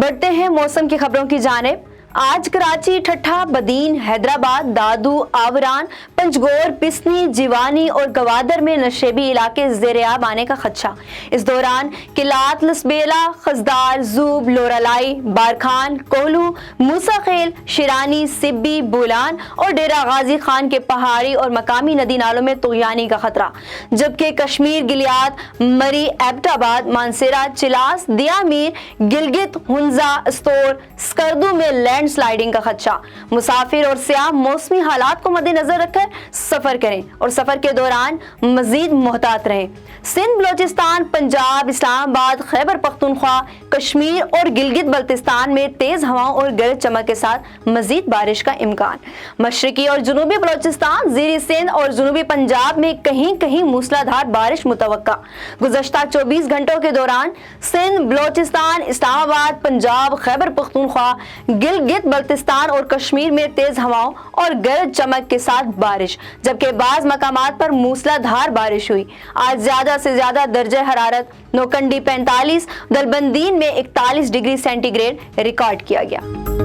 बढ़ते हैं मौसम की खबरों की जानिब। आज कराची, ठट्ठा, बदीन, हैदराबाद, दादू, आवरान, पंजगोर, पिसनी, जीवानी और गवादर में नशेबी इलाके ज़ेर-ए-आब आने का खदशा। इस दौरान किलात, लसबेला, खजदार, जूब, लोरालाई, बारखान, कोहलू, मूसाखेल, शिरानी, सिब्बी, बोलान और डेरा गाजी खान के पहाड़ी और मकामी नदी नालों में तुग़यानी का खतरा, जबकि कश्मीर, गिलियात, मरी, एबटाबाद, मानसेरा, चिलास, दियामीर, गिलगित, हुंजा, स्तोर, स्कर्दू में लैंड स्लाइडिंग का खदशा। मुसाफिर और सियाह मौसमी हालात को मद्देनजर रखकर सफर करें और सफर के दौरान मजीद मोहतात रहें। सिंध, बलोचिस्तान, पंजाब, इस्लामाबाद, खैबर पख्तूनख्वा, कश्मीर और गिलगित बल्तिस्तान में तेज हवाओं और गरज चमक के साथ मजीद बारिश का इम्कान। मशरकी और जुनूबी बलोचिस्तान, ज़ीरी सिंध और जुनूबी पंजाब में कहीं कहीं मूसलाधार बारिश मुतवक्का। गुज़श्ता 24 घंटों के दौरान सिंध, बलोचिस्तान, इस्लामाबाद, पंजाब, खैबर पख्तूनख्वा, गिलगित बल्तिस्तान और कश्मीर में तेज हवाओं और गरज चमक के साथ बारिश, जबकि बाज़ मकामात पर मूसलाधार बारिश हुई। आज ज्यादा से ज्यादा दर्जा हरारत नौकंडी 45, दलबंदीन में 41 डिग्री सेंटीग्रेड रिकॉर्ड किया गया।